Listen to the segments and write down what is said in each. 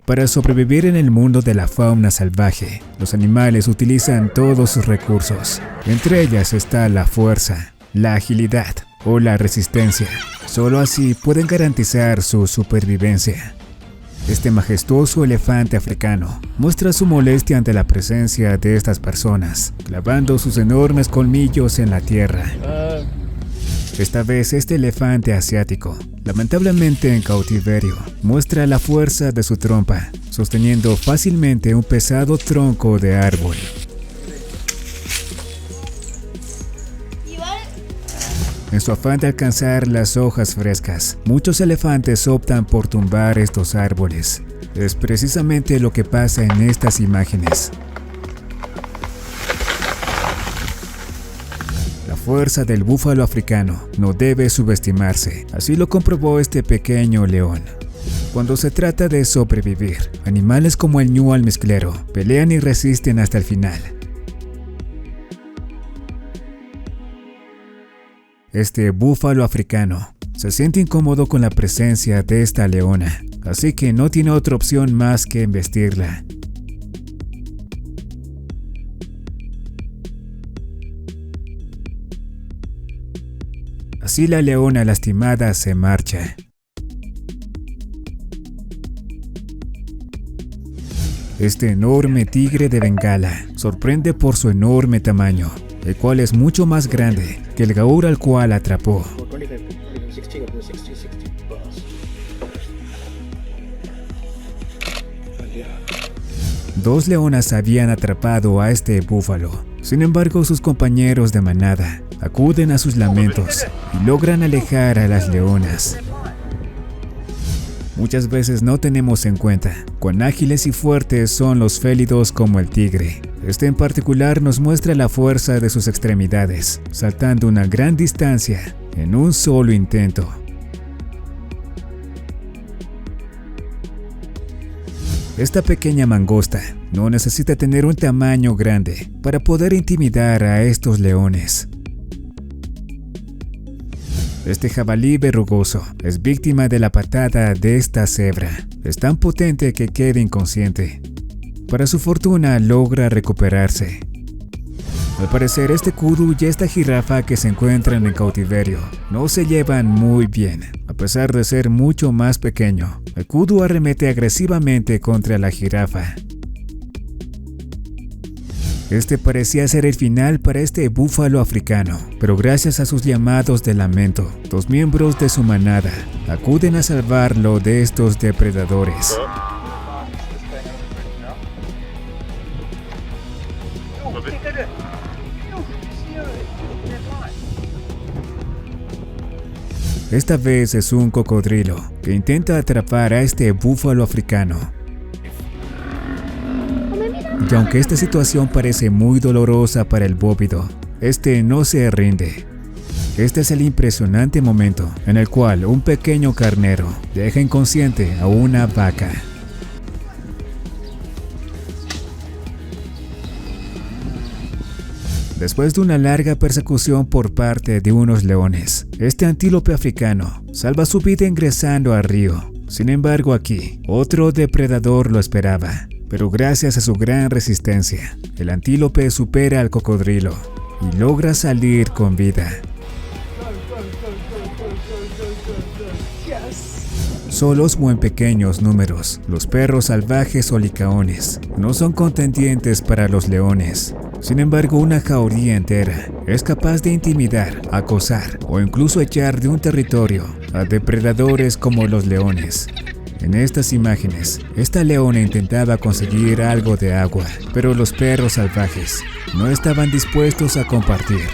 Para sobrevivir en el mundo de la fauna salvaje, los animales utilizan todos sus recursos. Entre ellas está la fuerza, la agilidad o la resistencia. Solo así pueden garantizar su supervivencia. Este majestuoso elefante africano muestra su molestia ante la presencia de estas personas, clavando sus enormes colmillos en la tierra. Esta vez este elefante asiático, lamentablemente en cautiverio, muestra la fuerza de su trompa, sosteniendo fácilmente un pesado tronco de árbol. En su afán de alcanzar las hojas frescas, muchos elefantes optan por tumbar estos árboles. Es precisamente lo que pasa en estas imágenes. La fuerza del búfalo africano no debe subestimarse, así lo comprobó este pequeño león. Cuando se trata de sobrevivir, animales como el ñu almizclero pelean y resisten hasta el final. Este búfalo africano se siente incómodo con la presencia de esta leona, así que no tiene otra opción más que embestirla. Así la leona lastimada se marcha. Este enorme tigre de Bengala sorprende por su enorme tamaño, el cual es mucho más grande que el gaur al cual atrapó. Dos leonas habían atrapado a este búfalo. Sin embargo, sus compañeros de manada acuden a sus lamentos y logran alejar a las leonas. Muchas veces no tenemos en cuenta cuán ágiles y fuertes son los félidos como el tigre. Este en particular nos muestra la fuerza de sus extremidades, saltando una gran distancia en un solo intento. Esta pequeña mangosta no necesita tener un tamaño grande para poder intimidar a estos leones. Este jabalí verrugoso es víctima de la patada de esta cebra. Es tan potente que queda inconsciente. Para su fortuna logra recuperarse. Al parecer este kudu y esta jirafa que se encuentran en cautiverio no se llevan muy bien. A pesar de ser mucho más pequeño, el kudu arremete agresivamente contra la jirafa. Este parecía ser el final para este búfalo africano, pero gracias a sus llamados de lamento, dos miembros de su manada acuden a salvarlo de estos depredadores. Esta vez es un cocodrilo que intenta atrapar a este búfalo africano. Y aunque esta situación parece muy dolorosa para el bóvido, este no se rinde. Este es el impresionante momento en el cual un pequeño carnero deja inconsciente a una vaca. Después de una larga persecución por parte de unos leones, este antílope africano salva su vida ingresando al río. Sin embargo, aquí, otro depredador lo esperaba, pero gracias a su gran resistencia, el antílope supera al cocodrilo y logra salir con vida. Solos o en pequeños números, los perros salvajes o licaones no son contendientes para los leones. Sin embargo, una jauría entera es capaz de intimidar, acosar o incluso echar de un territorio a depredadores como los leones. En estas imágenes, esta leona intentaba conseguir algo de agua, pero los perros salvajes no estaban dispuestos a compartir.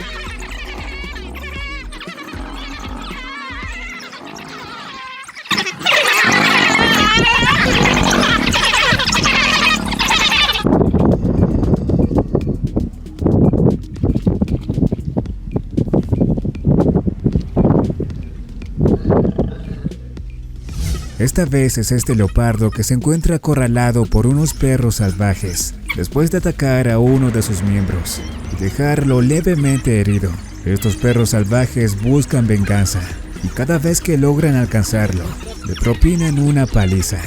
Esta vez es este leopardo que se encuentra acorralado por unos perros salvajes, después de atacar a uno de sus miembros y dejarlo levemente herido. Estos perros salvajes buscan venganza y cada vez que logran alcanzarlo, le propinan una paliza.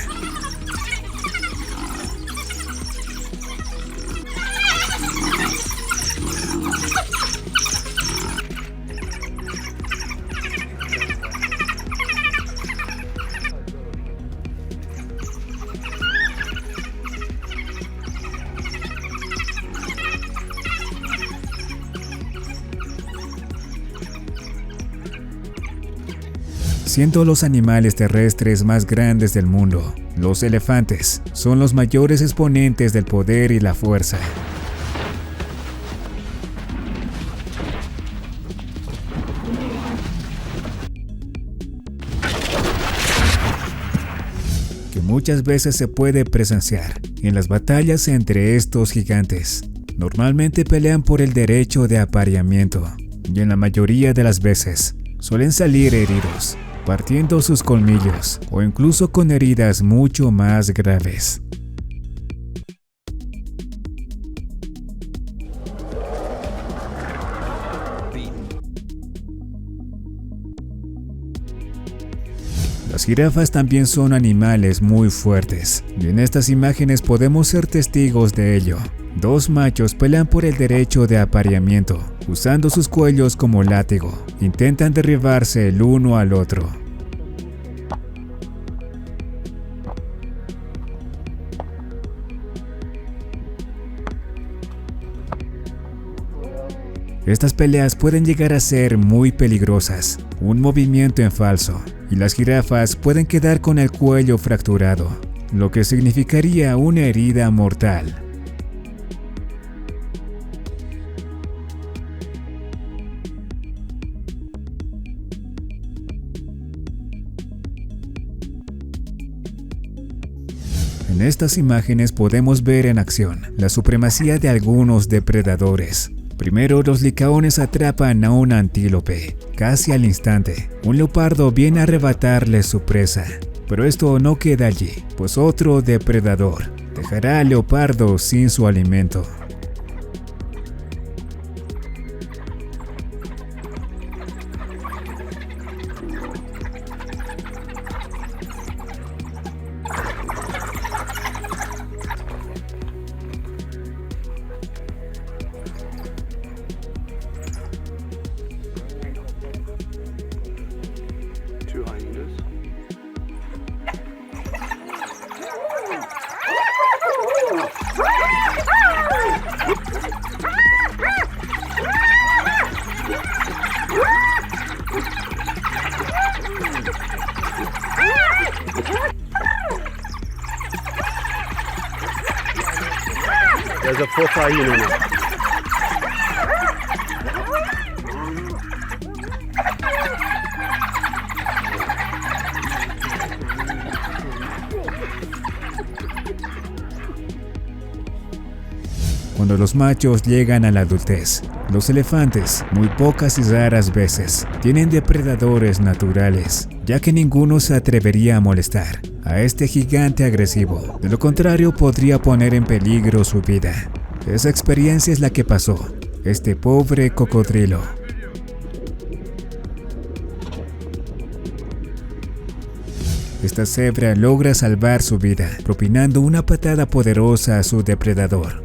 siendo los animales terrestres más grandes del mundo. Los elefantes son los mayores exponentes del poder y la fuerza. Que muchas veces se puede presenciar en las batallas entre estos gigantes. Normalmente pelean por el derecho de apareamiento y en la mayoría de las veces suelen salir heridos, partiendo sus colmillos o incluso con heridas mucho más graves. Las jirafas también son animales muy fuertes, y en estas imágenes podemos ser testigos de ello. Dos machos pelean por el derecho de apareamiento, usando sus cuellos como látigo. Intentan derribarse el uno al otro. Estas peleas pueden llegar a ser muy peligrosas, un movimiento en falso, y las jirafas pueden quedar con el cuello fracturado, lo que significaría una herida mortal. En estas imágenes podemos ver en acción la supremacía de algunos depredadores. Primero, los licaones atrapan a un antílope. Casi al instante, un leopardo viene a arrebatarle su presa. Pero esto no queda allí, pues otro depredador dejará al leopardo sin su alimento. There's a full hyena now. Cuando los machos llegan a la adultez, los elefantes, muy pocas y raras veces, tienen depredadores naturales, ya que ninguno se atrevería a molestar a este gigante agresivo. De lo contrario, podría poner en peligro su vida. Esa experiencia es la que pasó este pobre cocodrilo. Esta cebra logra salvar su vida, propinando una patada poderosa a su depredador.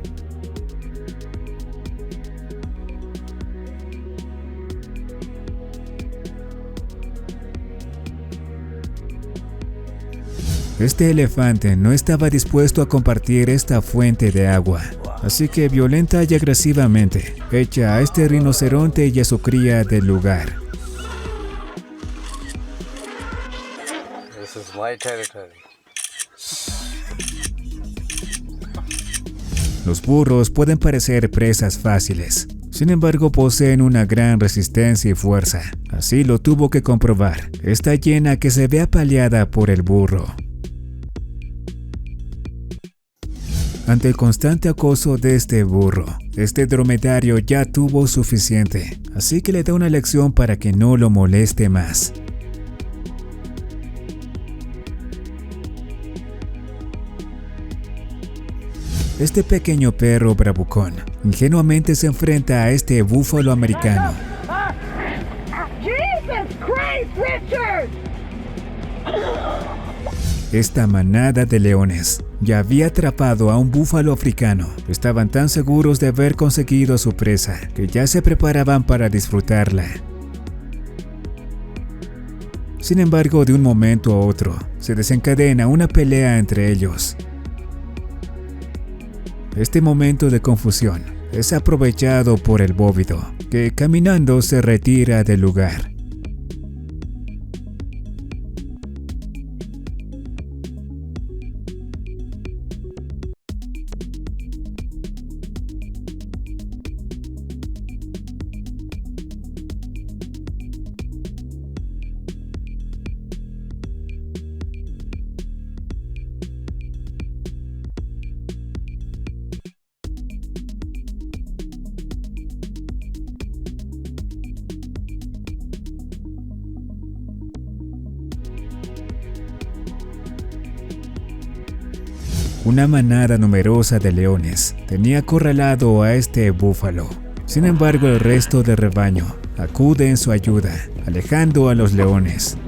Este elefante no estaba dispuesto a compartir esta fuente de agua, así que violenta y agresivamente echa a este rinoceronte y a su cría del lugar. This is my territory. Los burros pueden parecer presas fáciles, sin embargo poseen una gran resistencia y fuerza. Así lo tuvo que comprobar esta hiena que se ve apaleada por el burro. Ante el constante acoso de este burro, este dromedario ya tuvo suficiente, así que le da una lección para que no lo moleste más. Este pequeño perro bravucón ingenuamente se enfrenta a este búfalo americano. Esta manada de leones ya había atrapado a un búfalo africano. Estaban tan seguros de haber conseguido su presa que ya se preparaban para disfrutarla. Sin embargo, de un momento a otro, se desencadena una pelea entre ellos. Este momento de confusión es aprovechado por el bóvido, que caminando se retira del lugar. Una manada numerosa de leones tenía acorralado a este búfalo. Sin embargo, el resto del rebaño acude en su ayuda, alejando a los leones.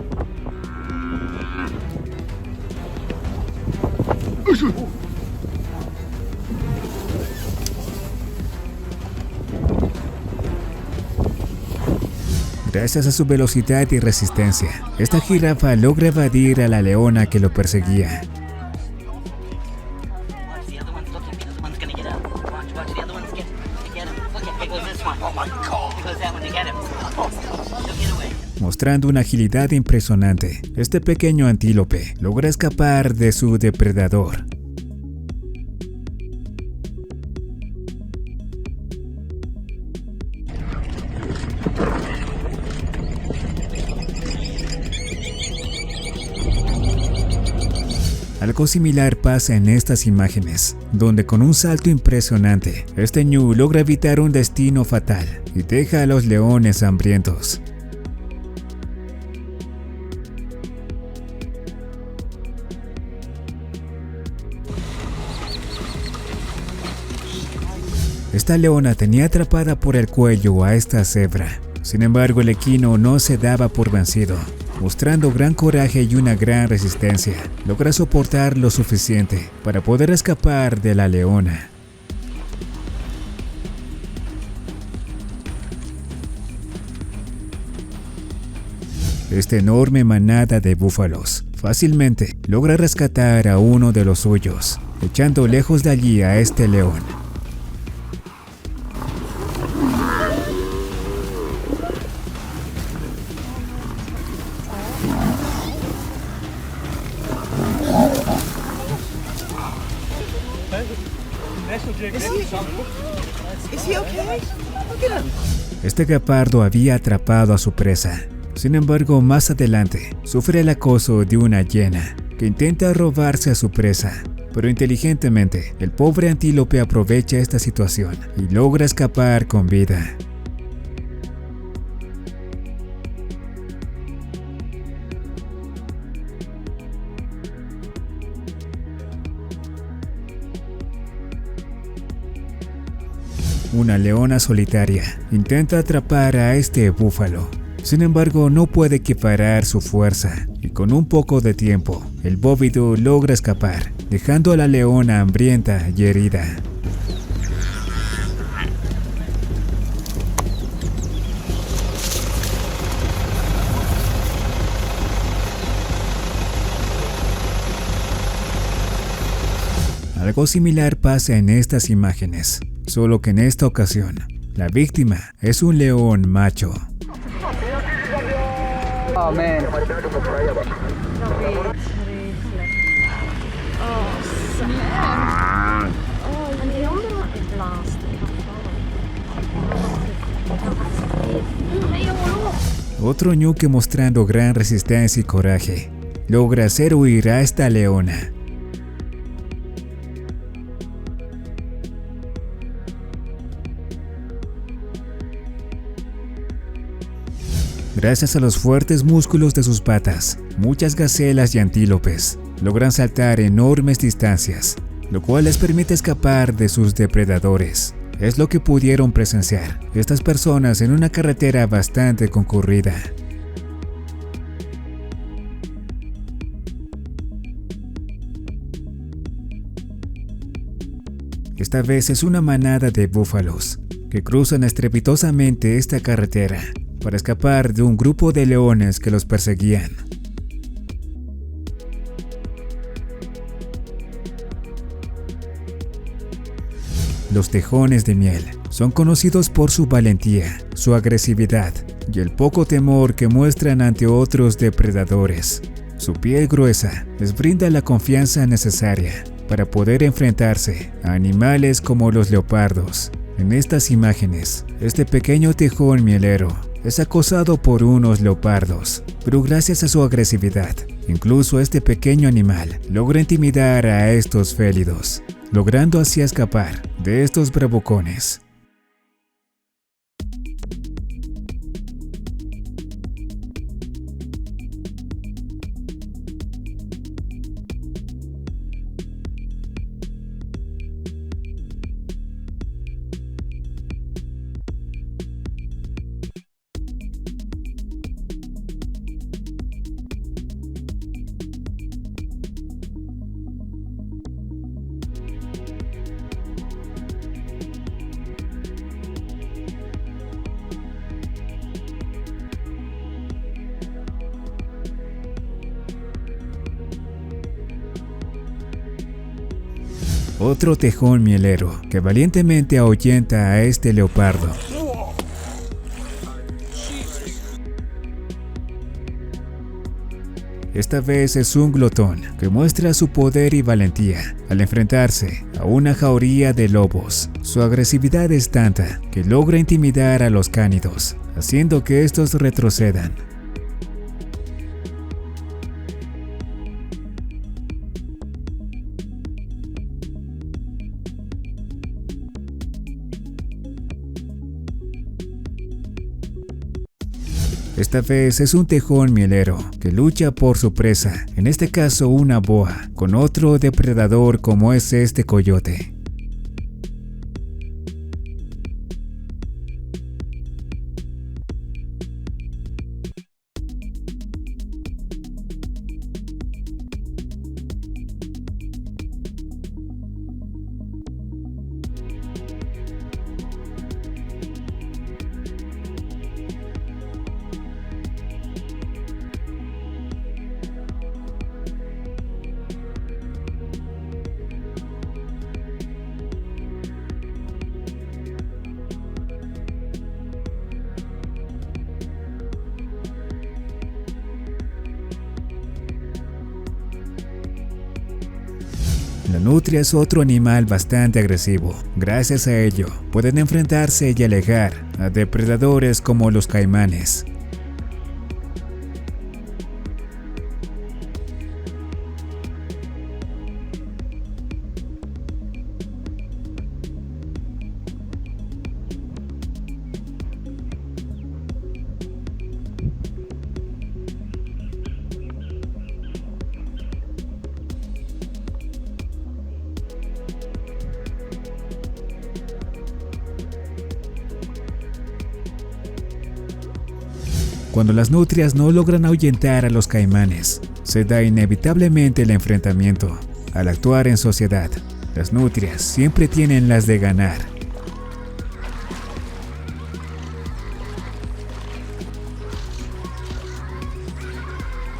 Gracias a su velocidad y resistencia, esta jirafa logra evadir a la leona que lo perseguía. Mostrando una agilidad impresionante, este pequeño antílope logra escapar de su depredador. Algo similar pasa en estas imágenes, donde con un salto impresionante, este ñu logra evitar un destino fatal y deja a los leones hambrientos. Esta leona tenía atrapada por el cuello a esta cebra. Sin embargo, el equino no se daba por vencido. Mostrando gran coraje y una gran resistencia, logra soportar lo suficiente para poder escapar de la leona. Esta enorme manada de búfalos fácilmente logra rescatar a uno de los suyos, echando lejos de allí a este león. Este guepardo había atrapado a su presa. Sin embargo, más adelante, sufre el acoso de una hiena que intenta robarse a su presa. Pero inteligentemente, el pobre antílope aprovecha esta situación y logra escapar con vida. Una leona solitaria intenta atrapar a este búfalo. Sin embargo, no puede equiparar su fuerza y con un poco de tiempo, el bóvido logra escapar, dejando a la leona hambrienta y herida. Algo similar pasa en estas imágenes, solo que en esta ocasión, la víctima es un león macho. Oh man. Otro ñu que mostrando gran resistencia y coraje, logra hacer huir a esta leona. Gracias a los fuertes músculos de sus patas, muchas gacelas y antílopes logran saltar enormes distancias, lo cual les permite escapar de sus depredadores. Es lo que pudieron presenciar estas personas en una carretera bastante concurrida. Esta vez es una manada de búfalos que cruzan estrepitosamente esta carretera para escapar de un grupo de leones que los perseguían. Los tejones de miel son conocidos por su valentía, su agresividad y el poco temor que muestran ante otros depredadores. Su piel gruesa les brinda la confianza necesaria para poder enfrentarse a animales como los leopardos. En estas imágenes, este pequeño tejón mielero es acosado por unos leopardos, pero gracias a su agresividad, incluso este pequeño animal logra intimidar a estos félidos, logrando así escapar de estos bravucones. Otro tejón mielero que valientemente ahuyenta a este leopardo. Esta vez es un glotón que muestra su poder y valentía al enfrentarse a una jauría de lobos. Su agresividad es tanta que logra intimidar a los cánidos, haciendo que estos retrocedan. Esta vez es un tejón mielero que lucha por su presa, en este caso una boa, con otro depredador como es este coyote. La nutria es otro animal bastante agresivo. Gracias a ello, pueden enfrentarse y alejar a depredadores como los caimanes. Cuando las nutrias no logran ahuyentar a los caimanes, se da inevitablemente el enfrentamiento. Al actuar en sociedad, las nutrias siempre tienen las de ganar.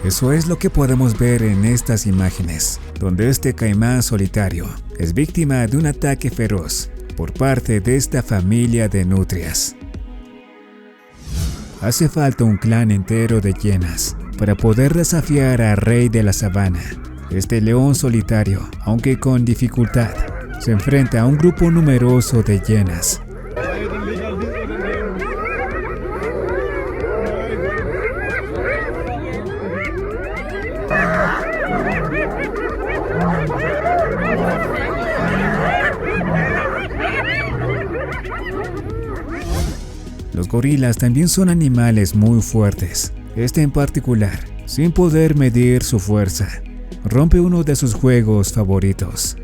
Eso es lo que podemos ver en estas imágenes, donde este caimán solitario es víctima de un ataque feroz por parte de esta familia de nutrias. Hace falta un clan entero de hienas para poder desafiar al rey de la sabana. Este león solitario, aunque con dificultad, se enfrenta a un grupo numeroso de hienas. Los gorilas también son animales muy fuertes. Este en particular, sin poder medir su fuerza, rompe uno de sus juegos favoritos,